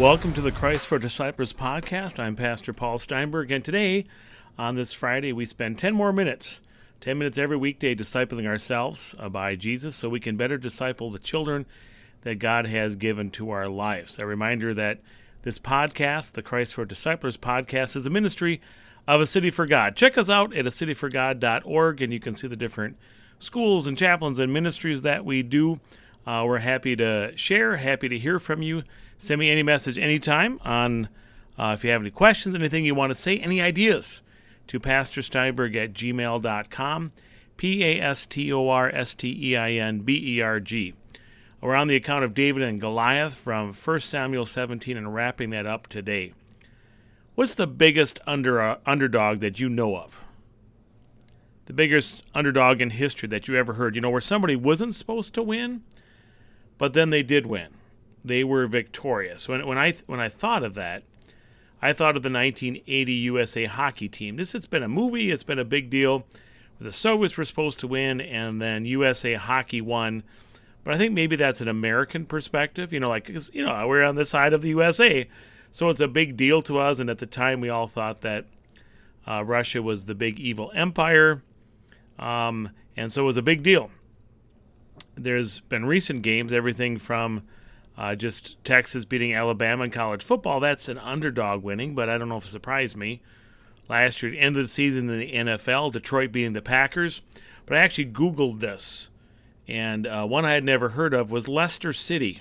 Welcome to the Christ for Disciples podcast. I'm Pastor Paul Steinberg, and today, on this Friday, we spend 10 more minutes, 10 minutes every weekday discipling ourselves by Jesus so we can better disciple the children that God has given to our lives. A reminder that this podcast, the Christ for Disciples podcast, is a ministry of A City for God. Check us out at acityforgod.org, and you can see the different schools and chaplains and ministries that we do. We're happy to share, happy to hear from you. Send me any message anytime on if you have any questions, anything you want to say, any ideas to pastorsteinberg@gmail.com, PastorSteinberg. We're on the account of David and Goliath from 1 Samuel 17 and wrapping that up today. What's the biggest underdog that you know of? The biggest underdog in history that you ever heard? You know, where somebody wasn't supposed to win, but then they did win. They were victorious. When I thought of that, I thought of the 1980 USA hockey team. It's been a movie. It's been a big deal. The Soviets were supposed to win, and then USA hockey won. But I think maybe that's an American perspective. Cause, we're on this side of the USA, so it's a big deal to us. And at the time, we all thought that Russia was the big evil empire, and so it was a big deal. There's been recent games, everything from just Texas beating Alabama in college football. That's an underdog winning, but I don't know if it surprised me. Last year, at the end of the season in the NFL, Detroit beating the Packers. But I actually Googled this, and one I had never heard of was Leicester City.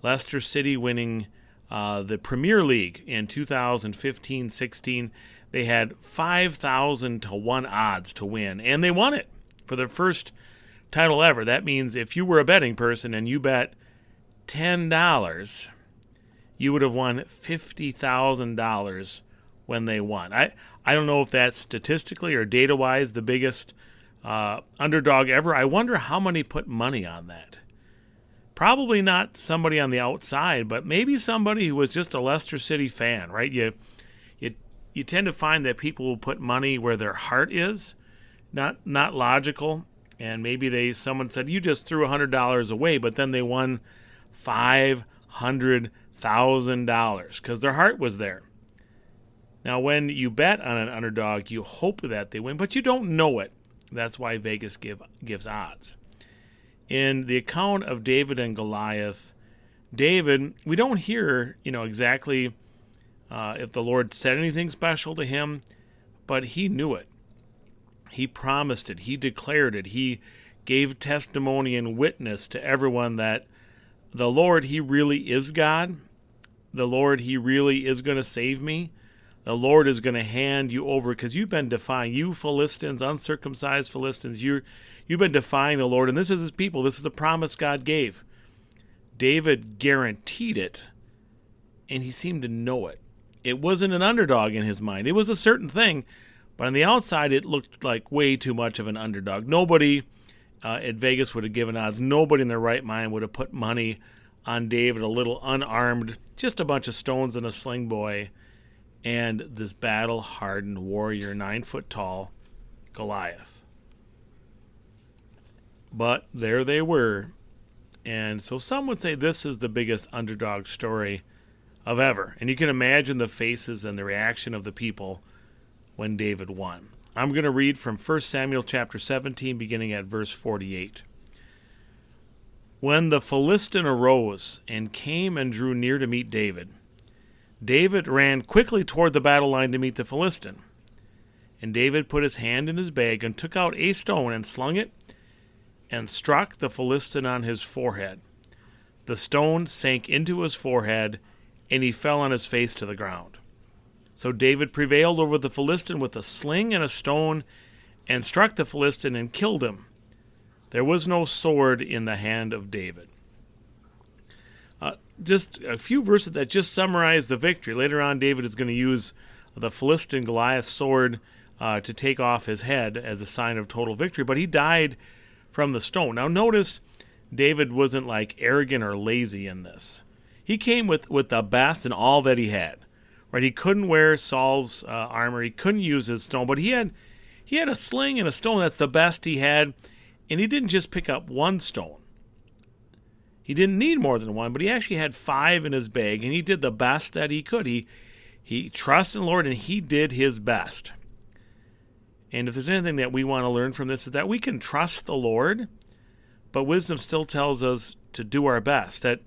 Leicester City winning the Premier League in 2015-16. They had 5,000 to 1 odds to win, and they won it for their first title ever. That means if you were a betting person and you bet $10, you would have won $50,000 when they won. I don't know if that's statistically or data-wise the biggest underdog ever. I wonder how many put money on that. Probably not somebody on the outside, but maybe somebody who was just a Leicester City fan, right? You tend to find that people will put money where their heart is, not logical. And maybe someone said, you just threw $100 away, but then they won $500,000 because their heart was there. Now, when you bet on an underdog, you hope that they win, but you don't know it. That's why Vegas gives odds. In the account of David and Goliath, David, we don't hear, exactly if the Lord said anything special to him, but he knew it. He promised it. He declared it. He gave testimony and witness to everyone that the Lord, He really is God. The Lord, He really is going to save me. The Lord is going to hand you over because you've been defying, you Philistines, uncircumcised Philistines, you've been defying the Lord, and this is His people. This is a promise God gave. David guaranteed it, and he seemed to know it. It wasn't an underdog in his mind. It was a certain thing. But on the outside, it looked like way too much of an underdog. Nobody at Vegas would have given odds. Nobody in their right mind would have put money on David, a little unarmed, just a bunch of stones and a sling boy, and this battle-hardened warrior, 9 foot tall, Goliath. But there they were. And so some would say this is the biggest underdog story of ever. And you can imagine the faces and the reaction of the people when David won. I'm going to read from 1 Samuel chapter 17, beginning at verse 48. When the Philistine arose and came and drew near to meet David, David ran quickly toward the battle line to meet the Philistine. And David put his hand in his bag and took out a stone and slung it and struck the Philistine on his forehead. The stone sank into his forehead, and he fell on his face to the ground. So David prevailed over the Philistine with a sling and a stone and struck the Philistine and killed him. There was no sword in the hand of David. Just a few verses that just summarize the victory. Later on, David is going to use the Philistine Goliath sword to take off his head as a sign of total victory, but he died from the stone. Now notice, David wasn't like arrogant or lazy in this. He came with the best and all that he had. Right, he couldn't wear Saul's armor. He couldn't use his stone, but he had a sling and a stone. That's the best he had, and he didn't just pick up one stone. He didn't need more than one, but he actually had 5 in his bag, and he did the best that he could. He trusted in the Lord, and he did his best. And if there's anything that we want to learn from this, is that we can trust the Lord, but wisdom still tells us to do our best, that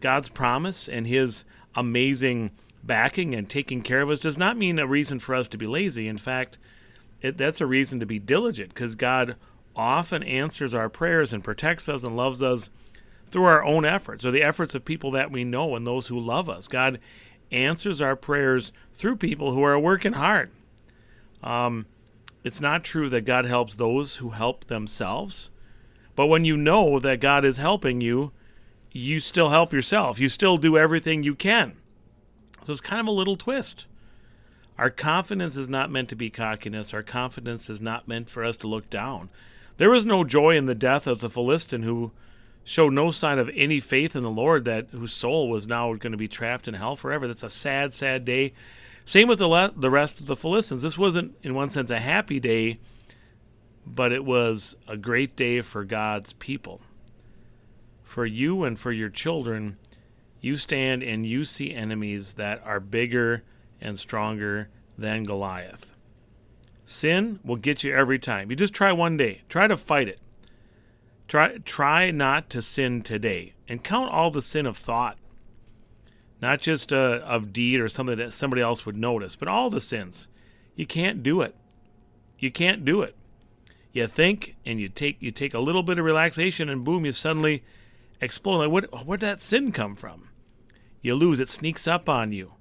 God's promise and his amazing backing and taking care of us does not mean a reason for us to be lazy. In fact, that's a reason to be diligent, because God often answers our prayers and protects us and loves us through our own efforts or the efforts of people that we know and those who love us. God answers our prayers through people who are working hard. It's not true that God helps those who help themselves, but when you know that God is helping you, you still help yourself. You still do everything you can. So it's kind of a little twist. Our confidence is not meant to be cockiness. Our confidence is not meant for us to look down. There was no joy in the death of the Philistine who showed no sign of any faith in the Lord, that whose soul was now going to be trapped in hell forever. That's a sad, sad day. Same with the rest of the Philistines. This wasn't, in one sense, a happy day, but it was a great day for God's people. For you and for your children, you stand and you see enemies that are bigger and stronger than Goliath. Sin will get you every time. You just try one day. Try to fight it. Try not to sin today, and count all the sin of thought, not just of deed or something that somebody else would notice, but all the sins. You can't do it. You can't do it. You think and you take a little bit of relaxation, and boom, you suddenly explode. Like, where'd that sin come from? You lose. It sneaks up on you.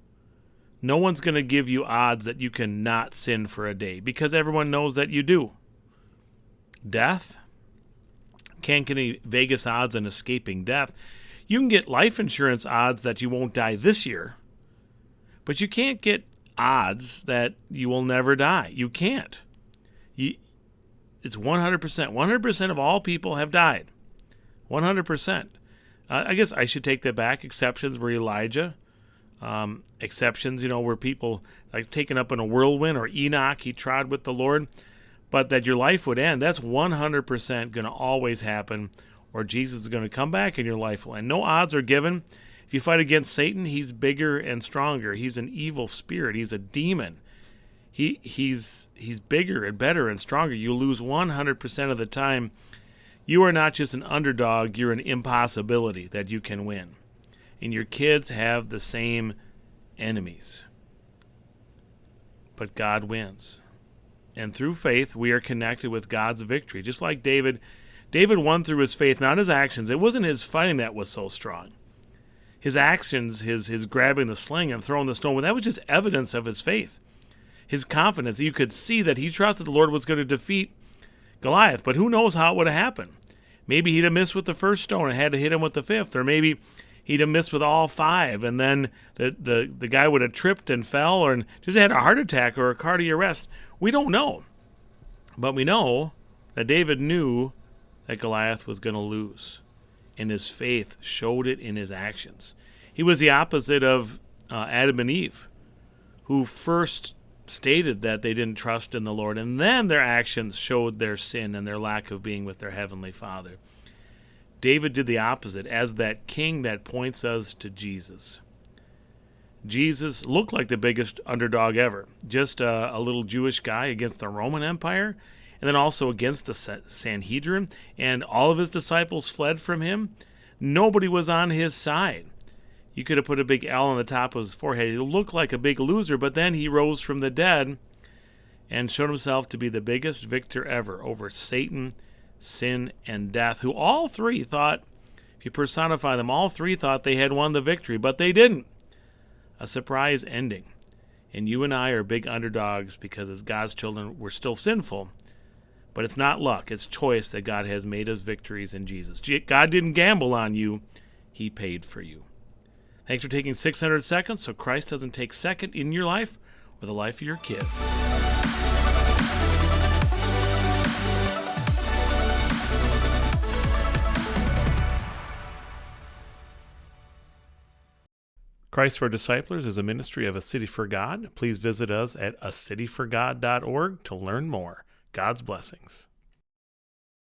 No one's going to give you odds that you can not sin for a day, because everyone knows that you do. Death? Can't get any Vegas odds on escaping death. You can get life insurance odds that you won't die this year, but you can't get odds that you will never die. You can't. It's 100%. 100% of all people have died. 100%. I guess I should take that back. Exceptions were Elijah. Exceptions, were people like taken up in a whirlwind, or Enoch, he trod with the Lord. But that your life would end, that's 100% going to always happen, or Jesus is going to come back and your life will end. No odds are given. If you fight against Satan, he's bigger and stronger. He's an evil spirit. He's a demon. He's bigger and better and stronger. You lose 100% of the time. You are not just an underdog, you're an impossibility that you can win. And your kids have the same enemies. But God wins. And through faith, we are connected with God's victory. Just like David won through his faith, not his actions. It wasn't his fighting that was so strong. His actions, his grabbing the sling and throwing the stone, well, that was just evidence of his faith. His confidence. You could see that he trusted the Lord was going to defeat Goliath, but who knows how it would have happened. Maybe he'd have missed with the first stone and had to hit him with the fifth, or maybe he'd have missed with all 5, and then the guy would have tripped and fell, or just had a heart attack or a cardiac arrest. We don't know. But we know that David knew that Goliath was going to lose, and his faith showed it in his actions. He was the opposite of Adam and Eve, who first stated that they didn't trust in the Lord, and then their actions showed their sin and their lack of being with their heavenly Father. David did the opposite, as that king that points us to Jesus. Jesus looked like the biggest underdog ever, just a little Jewish guy against the Roman Empire, and then also against the Sanhedrin, and all of his disciples fled from him. Nobody was on his side. You could have put a big L on the top of his forehead. He looked like a big loser, but then he rose from the dead and showed himself to be the biggest victor ever over Satan, sin, and death, who all three thought, if you personify them, all three thought they had won the victory, but they didn't. A surprise ending. And you and I are big underdogs because as God's children, we're still sinful. But it's not luck, it's choice that God has made us victories in Jesus. God didn't gamble on you, he paid for you. Thanks for taking 600 seconds so Christ doesn't take second in your life or the life of your kids. Christ for Disciplers is a ministry of A City for God. Please visit us at acityforgod.org to learn more. God's blessings.